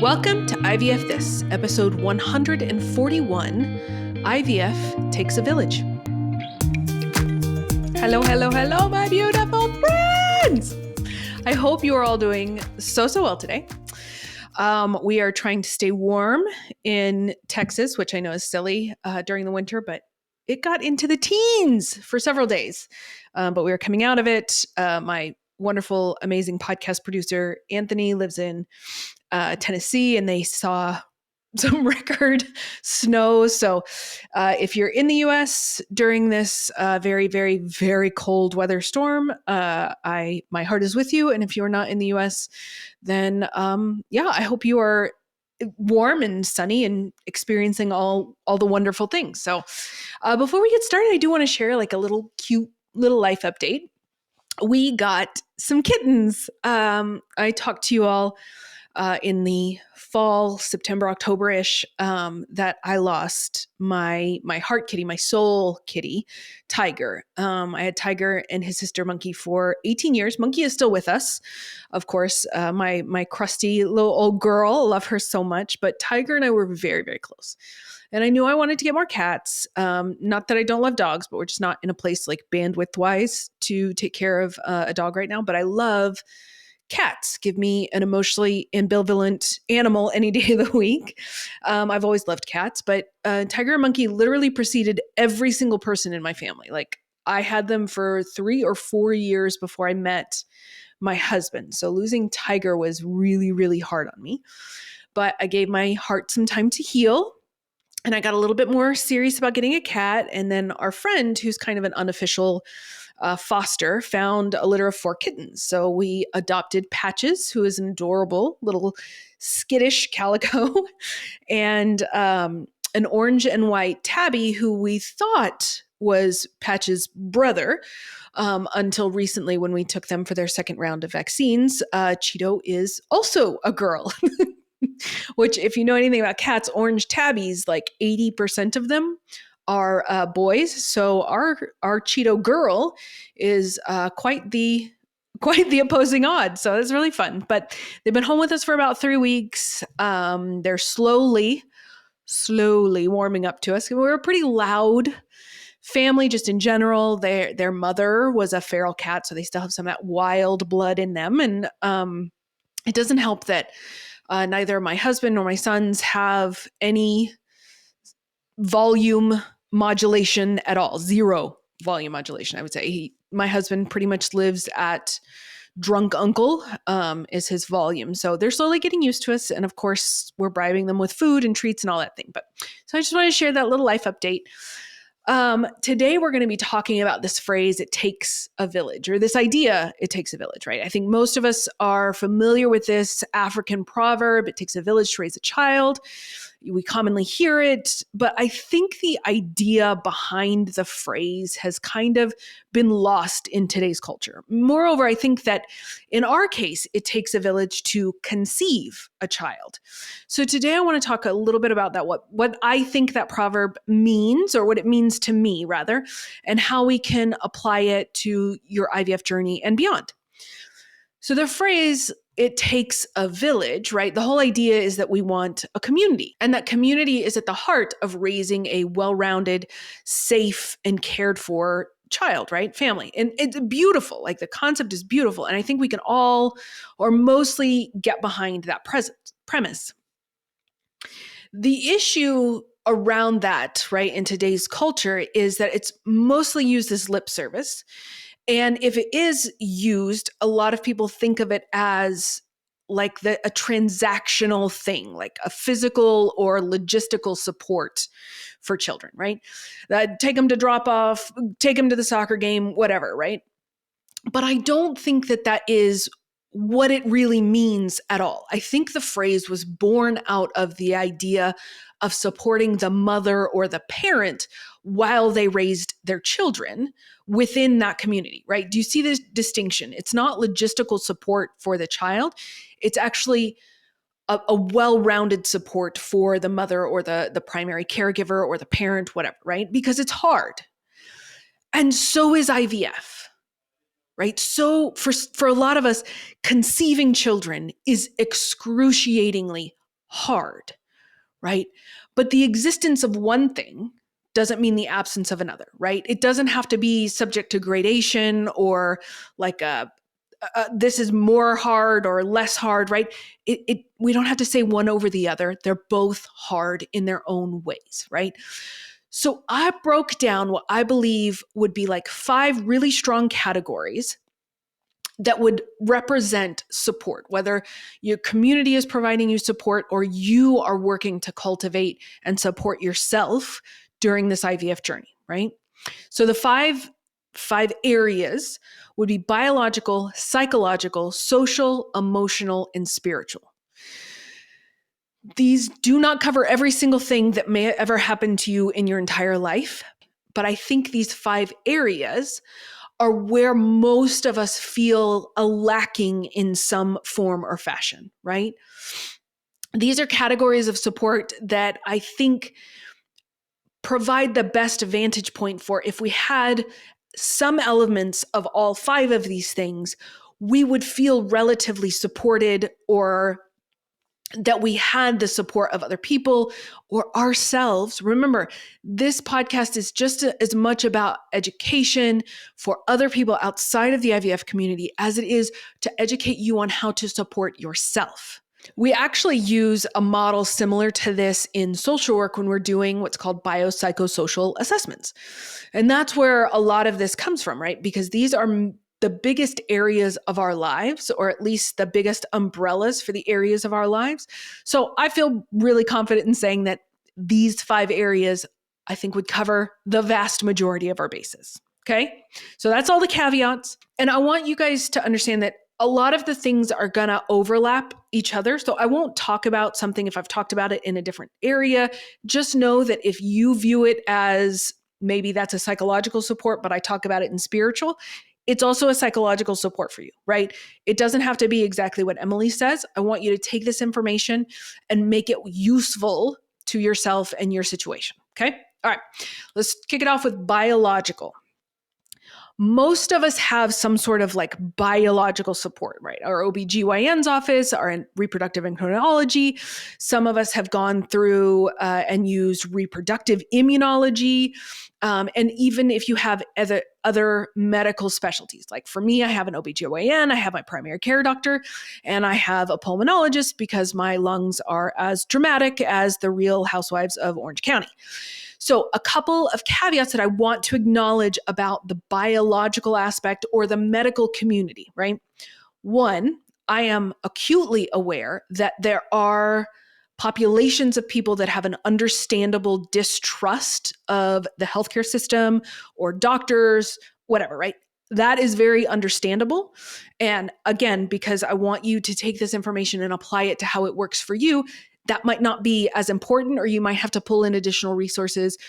Welcome to IVF This, episode 141, IVF Takes a Village. Hello, hello, hello, my beautiful friends! I hope you are all doing so well today. We are trying to stay warm in Texas, which I know is silly during the winter, but it got into the teens for several days. But we are coming out of it. My wonderful, amazing podcast producer, Anthony, lives in Tennessee, and they saw some record snow. So if you're in the US during this very, very, very cold weather storm, my heart is with you. And if you're not in the US, then I hope you are warm and sunny and experiencing all the wonderful things. So before we get started, I do want to share like a little cute little life update. We got some kittens. I talked to you all in the fall, September, October-ish, that I lost my heart kitty, my soul kitty, Tiger. I had Tiger and his sister Monkey for 18 years. Monkey is still with us, of course. My crusty little old girl, love her so much. But Tiger and I were very, very close. And I knew I wanted to get more cats. Not that I don't love dogs, but we're just not in a place like bandwidth-wise to take care of a dog right now. But I love cats. Give me an emotionally ambivalent animal any day of the week. I've always loved cats, but Tiger and Monkey literally preceded every single person in my family. Like I had them for 3 or 4 years before I met my husband. So losing Tiger was really, really hard on me. But I gave my heart some time to heal. And I got a little bit more serious about getting a cat. And then our friend, who's kind of an unofficial foster, found a litter of 4 kittens. So we adopted Patches, who is an adorable little skittish calico, and an orange and white Tabby, who we thought was Patches' brother until recently when we took them for their second round of vaccines. Cheeto is also a girl. Which, if you know anything about cats, orange tabbies, like 80% of them are boys. So our Cheeto girl is quite the opposing odd. So it's really fun. But they've been home with us for about 3 weeks. They're slowly warming up to us. We're a pretty loud family just in general. Their mother was a feral cat, so they still have some of that wild blood in them. And it doesn't help that neither my husband nor my sons have any volume modulation at all. 0 volume modulation, I would say. My husband pretty much lives at drunk uncle is his volume. So they're slowly getting used to us. And of course, we're bribing them with food and treats and all that thing. But so I just want to share that little life update. Today, we're going to be talking about this phrase, it takes a village, or this idea, it takes a village, right? I think most of us are familiar with this African proverb, it takes a village to raise a child. We commonly hear it, but I think the idea behind the phrase has kind of been lost in today's culture. Moreover, I think that in our case, it takes a village to conceive a child. So today I want to talk a little bit about that, what I think that proverb means, or what it means to me rather, and how we can apply it to your IVF journey and beyond. So the phrase, it takes a village, right? The whole idea is that we want a community, and that community is at the heart of raising a well-rounded, safe, and cared for child, right? Family. And it's beautiful. Like the concept is beautiful. And I think we can all or mostly get behind that premise. The issue around that, right, in today's culture is that it's mostly used as lip service. And if it is used, a lot of people think of it as like a transactional thing, like a physical or logistical support for children, right? Take them to drop off, take them to the soccer game, whatever, right? But I don't think that is what it really means at all. I think the phrase was born out of the idea of supporting the mother or the parent while they raised their children within that community, right? Do you see this distinction? It's not logistical support for the child. It's actually a well-rounded support for the mother or the primary caregiver or the parent, whatever, right? Because it's hard. And so is IVF. Right? So for a lot of us, conceiving children is excruciatingly hard, right? But the existence of one thing doesn't mean the absence of another, right? It doesn't have to be subject to gradation or like this is more hard or less hard, right? We don't have to say one over the other. They're both hard in their own ways, right? So I broke down what I believe would be like 5 really strong categories that would represent support, whether your community is providing you support or you are working to cultivate and support yourself during this IVF journey, right? So the five areas would be biological, psychological, social, emotional, and spiritual. These do not cover every single thing that may ever happen to you in your entire life, but I think these 5 areas are where most of us feel a lacking in some form or fashion, right? These are categories of support that I think provide the best vantage point for if we had some elements of all 5 of these things, we would feel relatively supported, or that we had the support of other people or ourselves. Remember, this podcast is just as much about education for other people outside of the IVF community as it is to educate you on how to support yourself. We actually use a model similar to this in social work when we're doing what's called biopsychosocial assessments. And that's where a lot of this comes from, right? Because these are the biggest areas of our lives, or at least the biggest umbrellas for the areas of our lives. So I feel really confident in saying that these 5 areas, I think, would cover the vast majority of our bases. Okay. So that's all the caveats. And I want you guys to understand that a lot of the things are going to overlap each other. So I won't talk about something if I've talked about it in a different area. Just know that if you view it as maybe that's a psychological support, but I talk about it in spiritual, it's also a psychological support for you, right? It doesn't have to be exactly what Emily says. I want you to take this information and make it useful to yourself and your situation. Okay. All right. Let's kick it off with biological. Most of us have some sort of like biological support, right? Our OBGYN's office, our reproductive endocrinology. Some of us have gone through and used reproductive immunology. And even if you have other medical specialties, like for me, I have an OBGYN, I have my primary care doctor, and I have a pulmonologist because my lungs are as dramatic as the Real Housewives of Orange County. So a couple of caveats that I want to acknowledge about the biological aspect or the medical community, right? One, I am acutely aware that there are populations of people that have an understandable distrust of the healthcare system or doctors, whatever, right? That is very understandable. And again, because I want you to take this information and apply it to how it works for you, that might not be as important, or you might have to pull in additional resources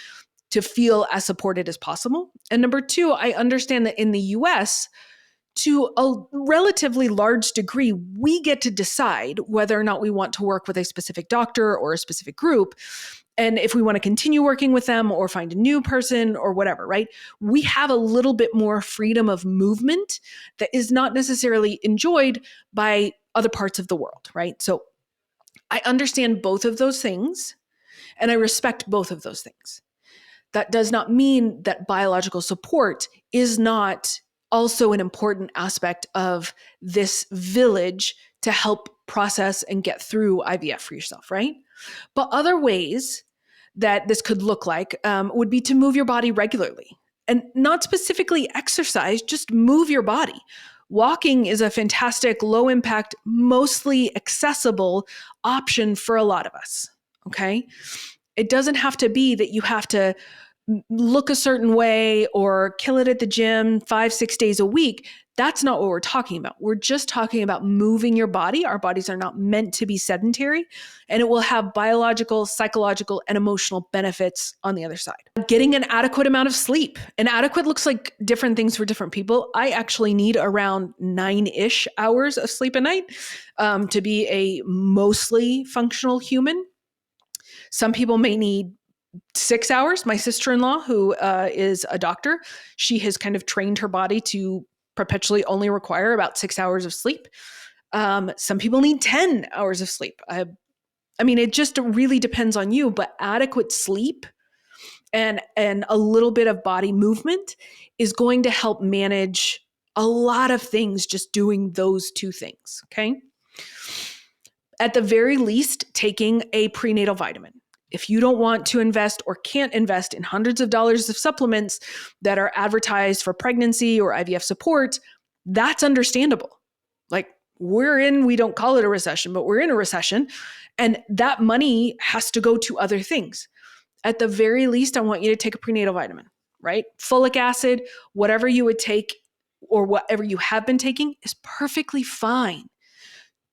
to feel as supported as possible. And number 2, I understand that in the US, to a relatively large degree, we get to decide whether or not we want to work with a specific doctor or a specific group. And if we want to continue working with them or find a new person or whatever, right? We have a little bit more freedom of movement that is not necessarily enjoyed by other parts of the world, right? So I understand both of those things, and I respect both of those things. That does not mean that biological support is not also an important aspect of this village to help process and get through IVF for yourself, right? But other ways that this could look like would be to move your body regularly, and not specifically exercise, just move your body. Walking is a fantastic, low impact, mostly accessible option for a lot of us. Okay. It doesn't have to be that you have to look a certain way or kill it at the gym 5-6 days a week. That's not what we're talking about. We're just talking about moving your body. Our bodies are not meant to be sedentary, and it will have biological, psychological, and emotional benefits on the other side. Getting an adequate amount of sleep. And adequate looks like different things for different people. I actually need around 9-ish hours of sleep a night to be a mostly functional human. Some people may need 6 hours. My sister-in-law, who is a doctor, she has kind of trained her body to perpetually only require about 6 hours of sleep. Some people need 10 hours of sleep. I mean, it just really depends on you, but adequate sleep and a little bit of body movement is going to help manage a lot of things just doing those two things, okay? At the very least, taking a prenatal vitamin. If you don't want to invest or can't invest in hundreds of dollars of supplements that are advertised for pregnancy or IVF support, that's understandable. Like we don't call it a recession, but we're in a recession, and that money has to go to other things. At the very least, I want you to take a prenatal vitamin, right? Folic acid, whatever you would take or whatever you have been taking is perfectly fine.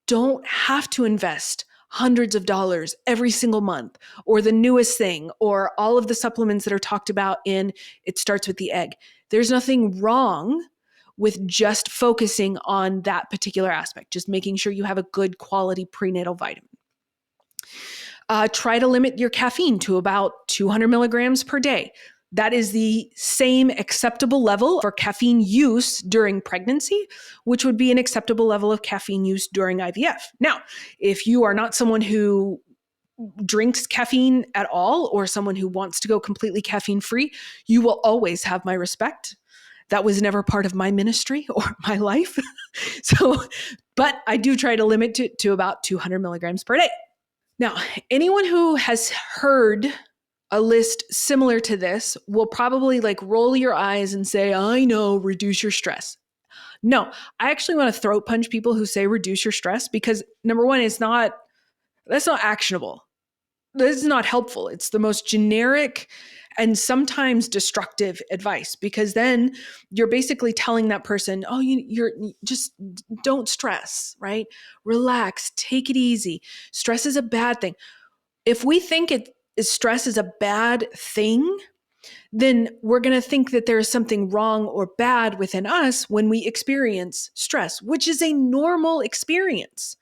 Don't have to invest hundreds of dollars every single month or the newest thing or all of the supplements that are talked about in It Starts with the Egg. There's nothing wrong with just focusing on that particular aspect, just making sure you have a good quality prenatal vitamin. Try to limit your caffeine to about 200 milligrams per day. That is the same acceptable level for caffeine use during pregnancy, which would be an acceptable level of caffeine use during IVF. Now, if you are not someone who drinks caffeine at all or someone who wants to go completely caffeine free, you will always have my respect. That was never part of my ministry or my life. But I do try to limit it to about 200 milligrams per day. Now, anyone who has heard a list similar to this will probably like roll your eyes and say, I know, reduce your stress. No, I actually want to throat punch people who say reduce your stress because number one, that's not actionable. This is not helpful. It's the most generic and sometimes destructive advice because then you're basically telling that person, oh, you're just don't stress, right? Relax, take it easy. Stress is a bad thing. If we think stress is a bad thing, then we're going to think that there is something wrong or bad within us when we experience stress, which is a normal experience.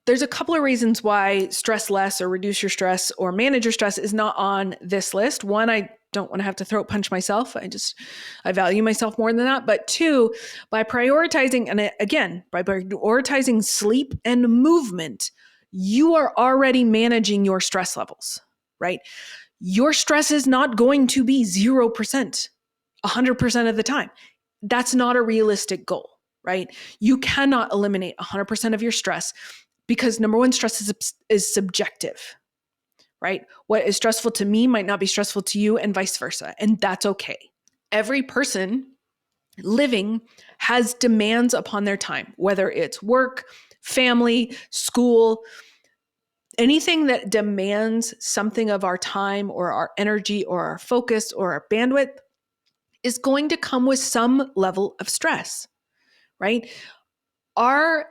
There's a couple of reasons why stress less or reduce your stress or manage your stress is not on this list. One, I don't want to have to throat punch myself. I value myself more than that. But two, by prioritizing, and again, by prioritizing sleep and movement, you are already managing your stress levels, right? Your stress is not going to be 0%, 100% of the time. That's not a realistic goal, right? You cannot eliminate 100% of your stress. Because number one, stress is subjective, right? What is stressful to me might not be stressful to you and vice versa. And that's okay. Every person living has demands upon their time, whether it's work, family, school, anything that demands something of our time or our energy or our focus or our bandwidth is going to come with some level of stress, right? Our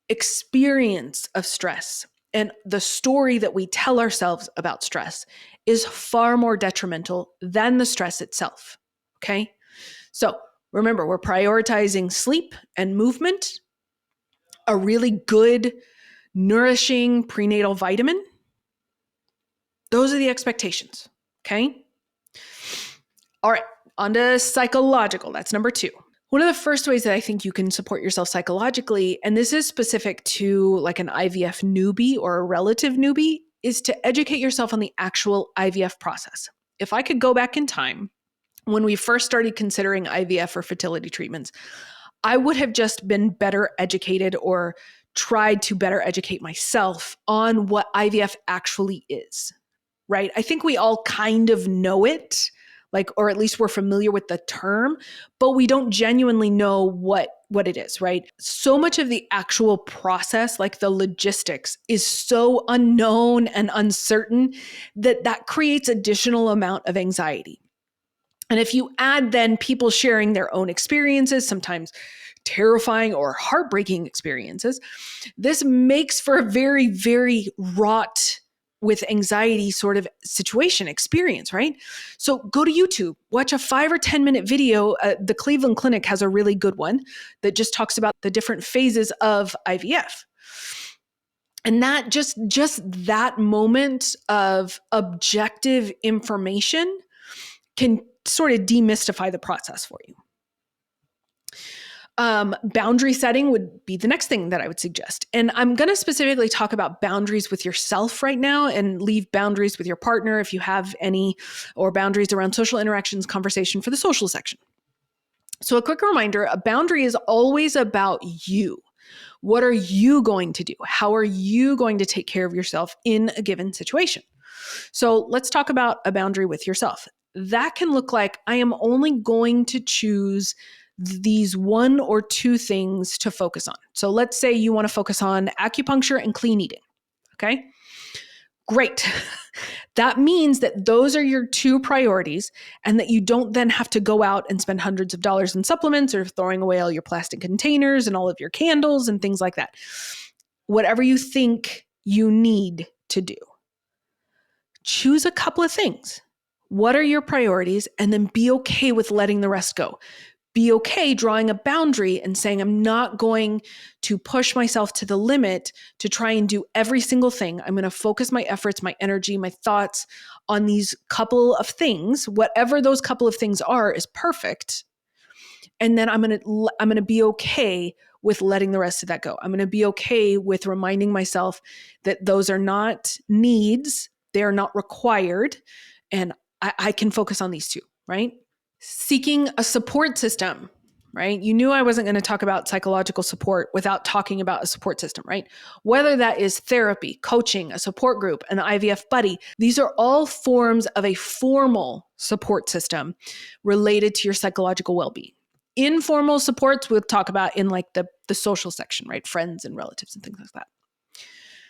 experience of stress and the story that we tell ourselves about stress is far more detrimental than the stress itself. Okay. So remember, we're prioritizing sleep and movement, a really good, nourishing prenatal vitamin. Those are the expectations. Okay. All right. On to psychological. That's number 2. One of the first ways that I think you can support yourself psychologically, and this is specific to like an IVF newbie or a relative newbie, is to educate yourself on the actual IVF process. If I could go back in time, when we first started considering IVF or fertility treatments, I would have just been better educated or tried to better educate myself on what IVF actually is, right? I think we all kind of know it, or at least we're familiar with the term, but we don't genuinely know what it is, right? So much of the actual process, like the logistics, is so unknown and uncertain that creates additional amount of anxiety. And if you add then people sharing their own experiences, sometimes terrifying or heartbreaking experiences, this makes for a very, very wrought with anxiety sort of situation experience, right? So go to YouTube, watch a 5 or 10 minute video. The Cleveland Clinic has a really good one that just talks about the different phases of IVF. And that just that moment of objective information can sort of demystify the process for you. Boundary setting would be the next thing that I would suggest. And I'm going to specifically talk about boundaries with yourself right now and leave boundaries with your partner if you have any, or boundaries around social interactions conversation for the social section. So a quick reminder, a boundary is always about you. What are you going to do? How are you going to take care of yourself in a given situation? So let's talk about a boundary with yourself. That can look like I am only going to choose these one or two things to focus on. So let's say you want to focus on acupuncture and clean eating. Okay, great. That means that those are your two priorities and that you don't then have to go out and spend hundreds of dollars in supplements or throwing away all your plastic containers and all of your candles and things like that. Whatever you think you need to do. Choose a couple of things. What are your priorities? And then be okay with letting the rest go. Be okay drawing a boundary and saying, I'm not going to push myself to the limit to try and do every single thing. I'm going to focus my efforts, my energy, my thoughts on these couple of things. Whatever those couple of things are is perfect. And then I'm going to be okay with letting the rest of that go. I'm going to be okay with reminding myself that those are not needs. They are not required. And I can focus on these two, right? Seeking a support system, right? You knew I wasn't going to talk about psychological support without talking about a support system, right? Whether that is therapy, coaching, a support group, an IVF buddy, these are all forms of a formal support system related to your psychological well-being. Informal supports we'll talk about in like the social section, right? Friends and relatives and things like that.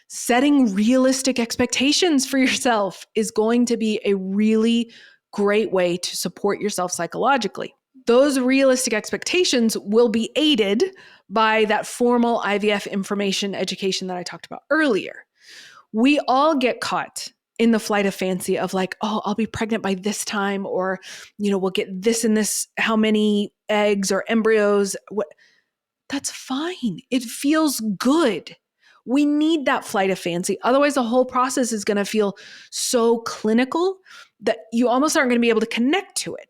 Setting realistic expectations for yourself is going to be a really great way to support yourself psychologically. Those realistic expectations will be aided by that formal IVF information education that I talked about earlier. We all get caught in the flight of fancy of like, oh, I'll be pregnant by this time, or, we'll get this and this, how many eggs or embryos. That's fine. It feels good. We need that flight of fancy. Otherwise, the whole process is going to feel so clinical that you almost aren't going to be able to connect to it.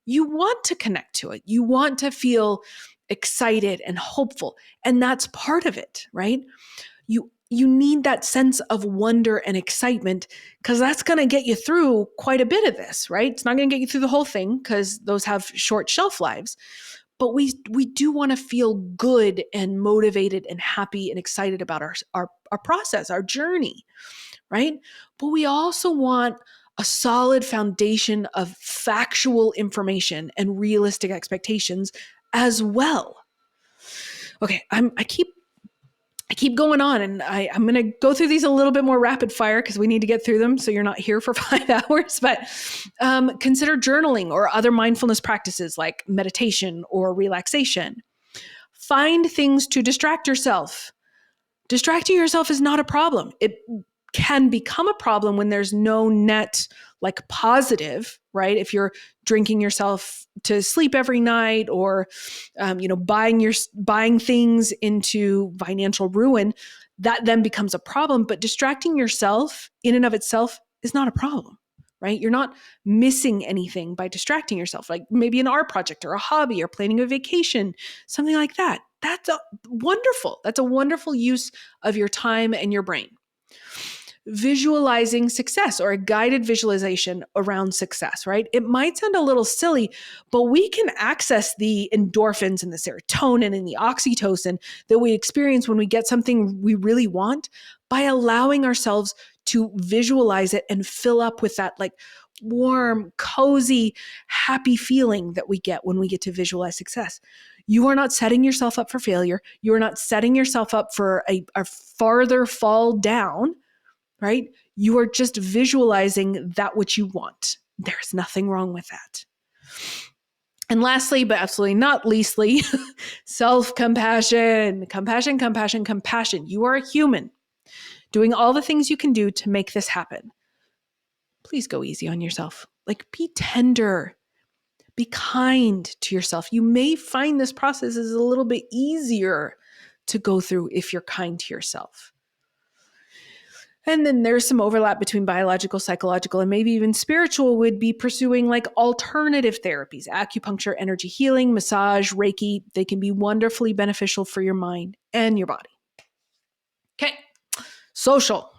You want to connect to it. You want to feel excited and hopeful. And that's part of it, right? You need that sense of wonder and excitement because that's going to get you through quite a bit of this, right? It's not going to get you through the whole thing because those have short shelf lives. But we do want to feel good and motivated and happy and excited about our process, our journey, right? But we also want a solid foundation of factual information and realistic expectations as well. Okay, I keep going on, and I'm going to go through these a little bit more rapid fire because we need to get through them so you're not here for 5 hours. But consider journaling or other mindfulness practices like meditation or relaxation. Find things to distract yourself. Distracting yourself is not a problem. It can become a problem when there's no net like positive, right? If you're drinking yourself to sleep every night or, buying things into financial ruin, that then becomes a problem. But distracting yourself in and of itself is not a problem, right? You're not missing anything by distracting yourself, like maybe an art project or a hobby or planning a vacation, something like that. That's wonderful. That's a wonderful use of your time and your brain. Visualizing success or a guided visualization around success, right? It might sound a little silly, but we can access the endorphins and the serotonin and the oxytocin that we experience when we get something we really want by allowing ourselves to visualize it and fill up with that like warm, cozy, happy feeling that we get when we get to visualize success. You are not setting yourself up for failure. You are not setting yourself up for a farther fall down, right? You are just visualizing that which you want. There's nothing wrong with that. And lastly, but absolutely not leastly, self-compassion. Compassion. You are a human doing all the things you can do to make this happen. Please go easy on yourself. Like, be tender. Be kind to yourself. You may find this process is a little bit easier to go through if you're kind to yourself. And then there's some overlap between biological, psychological, and maybe even spiritual would be pursuing like alternative therapies, acupuncture, energy healing, massage, Reiki. They can be wonderfully beneficial for your mind and your body. Okay, social.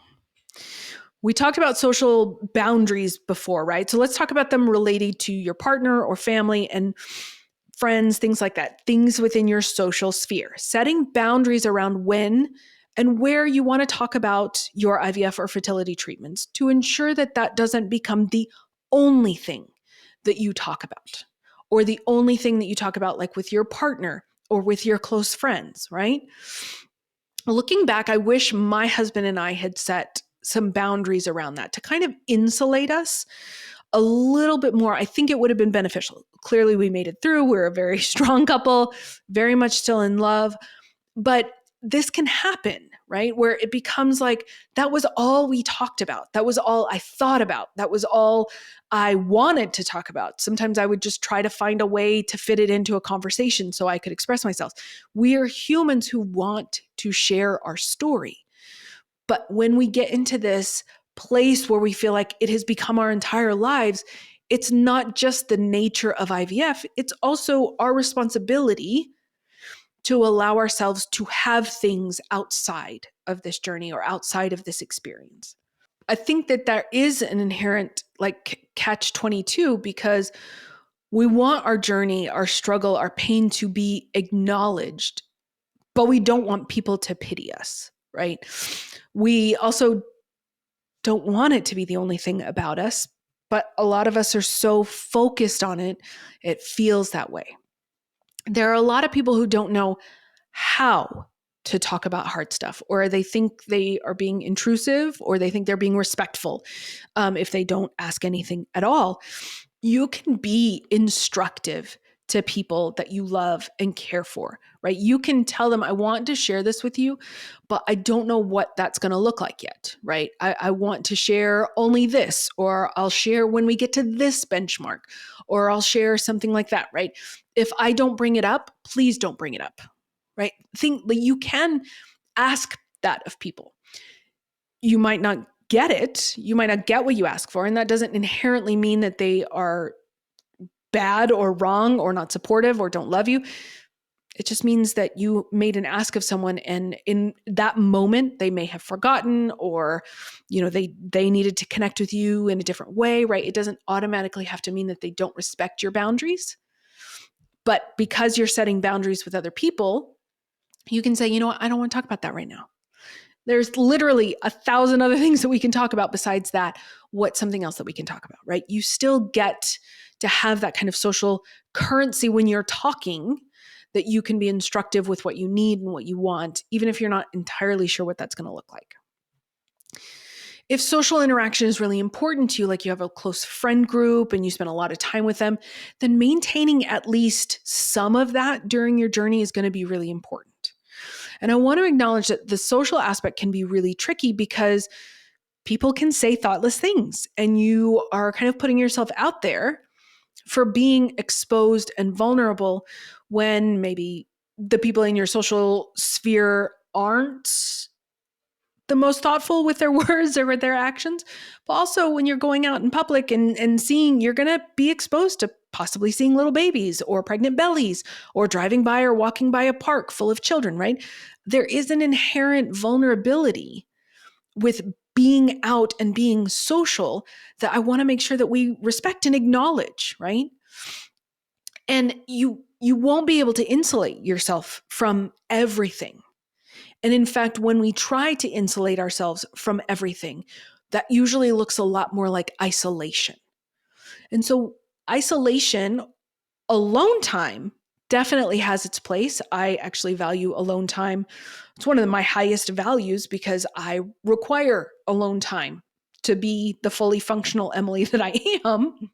We talked about social boundaries before, right? So let's talk about them related to your partner or family and friends, things like that, things within your social sphere. Setting boundaries around when and where you want to talk about your IVF or fertility treatments to ensure that that doesn't become the only thing that you talk about or the only thing that you talk about like with your partner or with your close friends, right? Looking back, I wish my husband and I had set some boundaries around that to kind of insulate us a little bit more. I think it would have been beneficial. Clearly, we made it through. We're a very strong couple, very much still in love. But this can happen, right? Where it becomes like, that was all we talked about. That was all I thought about. That was all I wanted to talk about. Sometimes I would just try to find a way to fit it into a conversation so I could express myself. We are humans who want to share our story. But when we get into this place where we feel like it has become our entire lives, it's not just the nature of IVF, it's also our responsibility to allow ourselves to have things outside of this journey or outside of this experience. I think that there is an inherent like catch 22 because we want our journey, our struggle, our pain to be acknowledged, but we don't want people to pity us, right? We also don't want it to be the only thing about us, but a lot of us are so focused on it, it feels that way. There are a lot of people who don't know how to talk about hard stuff, or they think they are being intrusive, or they think they're being respectful if they don't ask anything at all. You can be instructive to people that you love and care for, right? You can tell them, I want to share this with you, but I don't know what that's going to look like yet, right? I want to share only this, or I'll share when we get to this benchmark, or I'll share something like that, right? If I don't bring it up, please don't bring it up, right? Think that you can ask that of people. You might not get it. You might not get what you ask for. And that doesn't inherently mean that they are bad or wrong or not supportive or don't love you. It just means that you made an ask of someone, and in that moment they may have forgotten, or they needed to connect with you in a different way, right? It doesn't automatically have to mean that they don't respect your boundaries. But because you're setting boundaries with other people, you can say, you know what, I don't want to talk about that right now. There's literally 1,000 other things that we can talk about besides that. What's something else that we can talk about, right? You still get to have that kind of social currency when you're talking, that you can be instructive with what you need and what you want, even if you're not entirely sure what that's going to look like. If social interaction is really important to you, like you have a close friend group and you spend a lot of time with them, then maintaining at least some of that during your journey is going to be really important. And I want to acknowledge that the social aspect can be really tricky because people can say thoughtless things, and you are kind of putting yourself out there for being exposed and vulnerable when maybe the people in your social sphere aren't the most thoughtful with their words or with their actions. But also when you're going out in public and seeing, you're going to be exposed to possibly seeing little babies or pregnant bellies, or driving by or walking by a park full of children, right? There is an inherent vulnerability with being out and being social that I want to make sure that we respect and acknowledge, right? And you won't be able to insulate yourself from everything. And in fact, when we try to insulate ourselves from everything, that usually looks a lot more like isolation. And so isolation, alone time, definitely has its place. I actually value alone time. It's one of my highest values because I require alone time to be the fully functional Emily that I am.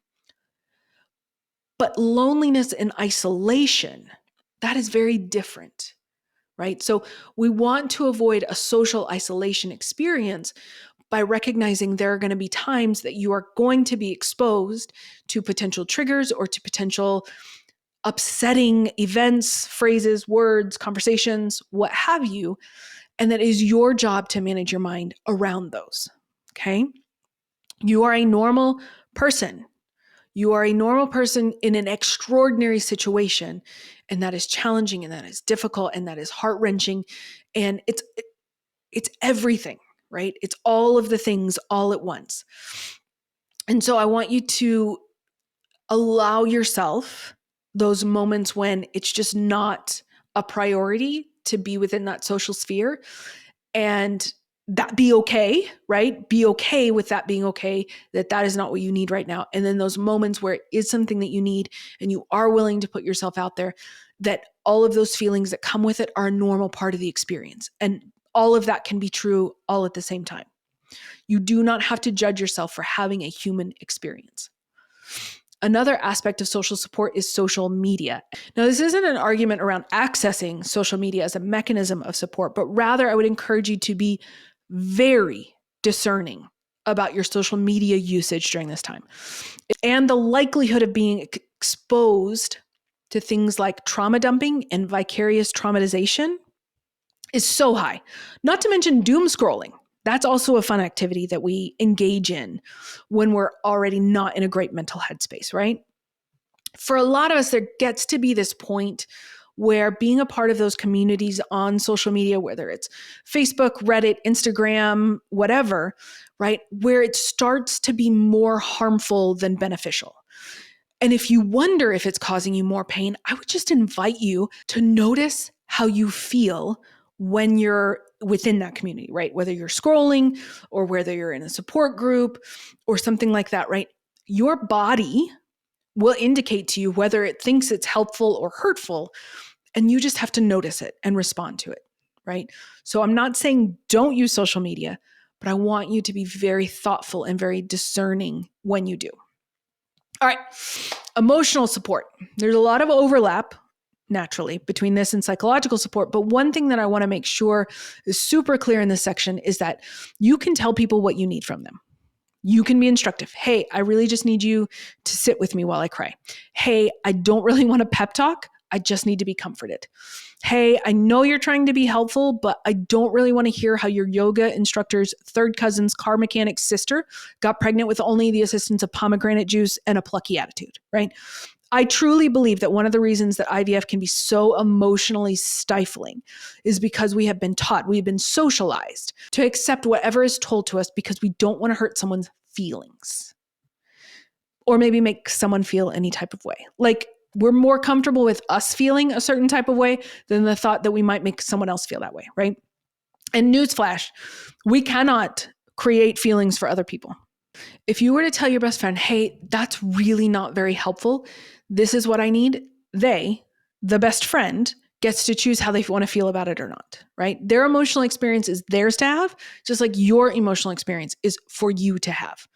But loneliness and isolation, that is very different, right? So we want to avoid a social isolation experience by recognizing there are going to be times that you are going to be exposed to potential triggers or to potential upsetting events, phrases, words, conversations, what have you. And that is your job to manage your mind around those. Okay. You are a normal person. You are a normal person in an extraordinary situation. And that is challenging, and that is difficult, and that is heart-wrenching. And it's everything, right? It's all of the things all at once. And so I want you to allow yourself those moments when it's just not a priority to be within that social sphere, and that be okay, right? Be okay with that being okay, that is not what you need right now. And then those moments where it is something that you need and you are willing to put yourself out there, that all of those feelings that come with it are a normal part of the experience. And all of that can be true all at the same time. You do not have to judge yourself for having a human experience. Another aspect of social support is social media. Now, this isn't an argument around accessing social media as a mechanism of support, but rather I would encourage you to be very discerning about your social media usage during this time. And the likelihood of being exposed to things like trauma dumping and vicarious traumatization is so high. Not to mention doom scrolling. That's also a fun activity that we engage in when we're already not in a great mental headspace, right? For a lot of us, there gets to be this point where being a part of those communities on social media, whether it's Facebook, Reddit, Instagram, whatever, right, where it starts to be more harmful than beneficial. And if you wonder if it's causing you more pain, I would just invite you to notice how you feel when you're within that community, right? Whether you're scrolling or whether you're in a support group or something like that, right? Your body will indicate to you whether it thinks it's helpful or hurtful, and you just have to notice it and respond to it, right? So I'm not saying don't use social media, but I want you to be very thoughtful and very discerning when you do. All right, emotional support. There's a lot of overlap, naturally, between this and psychological support. But one thing that I want to make sure is super clear in this section is that you can tell people what you need from them. You can be instructive. Hey, I really just need you to sit with me while I cry. Hey, I don't really want a pep talk. I just need to be comforted. Hey, I know you're trying to be helpful, but I don't really want to hear how your yoga instructor's third cousin's car mechanic's sister got pregnant with only the assistance of pomegranate juice and a plucky attitude, right? I truly believe that one of the reasons that IVF can be so emotionally stifling is because we have been taught, we've been socialized to accept whatever is told to us because we don't want to hurt someone's feelings or maybe make someone feel any type of way. Like, we're more comfortable with us feeling a certain type of way than the thought that we might make someone else feel that way, right? And newsflash, we cannot create feelings for other people. If you were to tell your best friend, hey, that's really not very helpful, this is what I need, the best friend, gets to choose how they want to feel about it or not, right? Their emotional experience is theirs to have, just like your emotional experience is for you to have.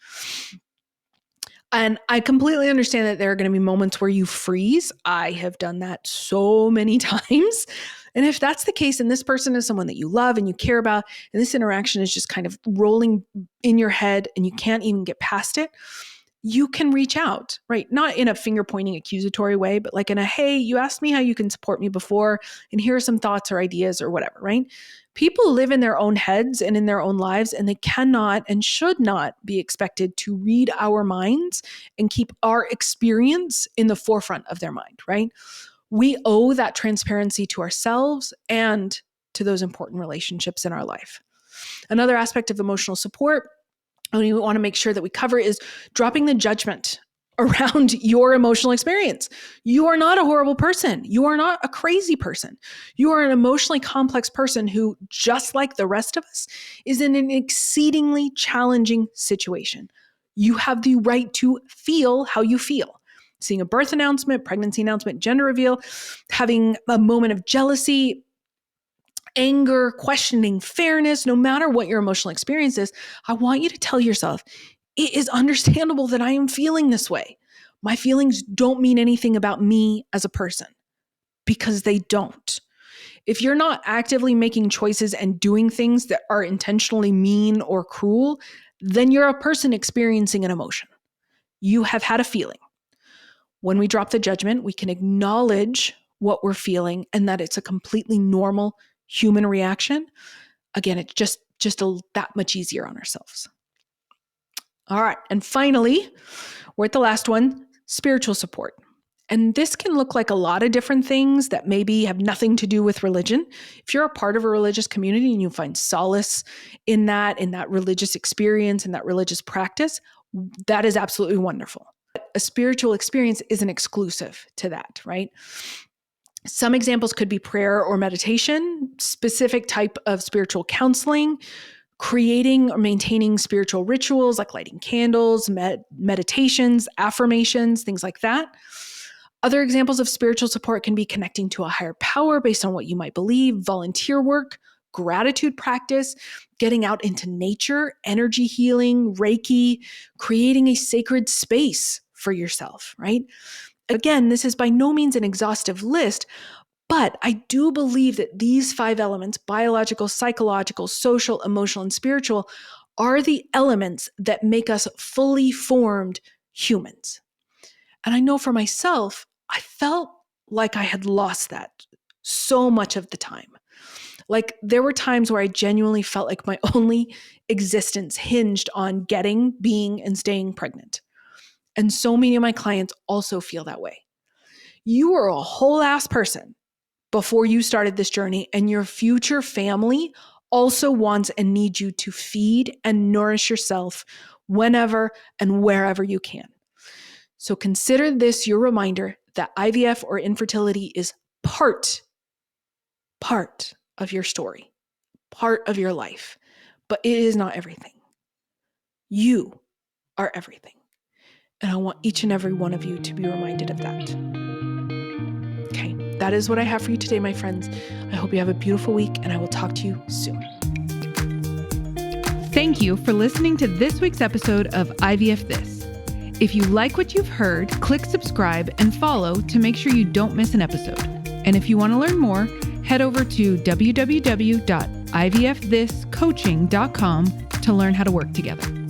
And I completely understand that there are going to be moments where you freeze. I have done that so many times. And if that's the case, and this person is someone that you love and you care about, and this interaction is just kind of rolling in your head and you can't even get past it, you can reach out, right? Not in a finger pointing accusatory way, but like in a, hey, you asked me how you can support me before, and here are some thoughts or ideas or whatever, right? People live in their own heads and in their own lives, and they cannot and should not be expected to read our minds and keep our experience in the forefront of their mind, right? We owe that transparency to ourselves and to those important relationships in our life. Another aspect of emotional support we want to make sure that we cover is dropping the judgment around your emotional experience. You are not a horrible person. You are not a crazy person. You are an emotionally complex person who, just like the rest of us, is in an exceedingly challenging situation. You have the right to feel how you feel. Seeing a birth announcement, pregnancy announcement, gender reveal, having a moment of jealousy, anger, questioning fairness, no matter what your emotional experience is, I want you to tell yourself, it is understandable that I am feeling this way. My feelings don't mean anything about me as a person, because they don't. If you're not actively making choices and doing things that are intentionally mean or cruel, then you're a person experiencing an emotion. You have had a feeling. When we drop the judgment, we can acknowledge what we're feeling and that it's a completely normal human reaction. again, it's just that much easier on ourselves. All right. And finally, we're at the last one, spiritual support. And this can look like a lot of different things that maybe have nothing to do with religion. If you're a part of a religious community and you find solace in that religious experience, in that religious practice, that is absolutely wonderful. But a spiritual experience isn't exclusive to that, right? Some examples could be prayer or meditation, specific type of spiritual counseling, creating or maintaining spiritual rituals like lighting candles, meditations, affirmations, things like that. Other examples of spiritual support can be connecting to a higher power based on what you might believe, volunteer work, gratitude practice, getting out into nature, energy healing, Reiki, creating a sacred space for yourself, right? Again, this is by no means an exhaustive list, but I do believe that these 5 elements, biological, psychological, social, emotional, and spiritual, are the elements that make us fully formed humans. And I know for myself, I felt like I had lost that so much of the time. Like there were times where I genuinely felt like my only existence hinged on getting, being, and staying pregnant. And so many of my clients also feel that way. You were a whole ass person before you started this journey, and your future family also wants and needs you to feed and nourish yourself whenever and wherever you can. So consider this your reminder that IVF or infertility is part of your story, part of your life, but it is not everything. You are everything. And I want each and every one of you to be reminded of that. Okay, that is what I have for you today, my friends. I hope you have a beautiful week, and I will talk to you soon. Thank you for listening to this week's episode of IVF This. If you like what you've heard, click subscribe and follow to make sure you don't miss an episode. And if you want to learn more, head over to www.ivfthiscoaching.com to learn how to work together.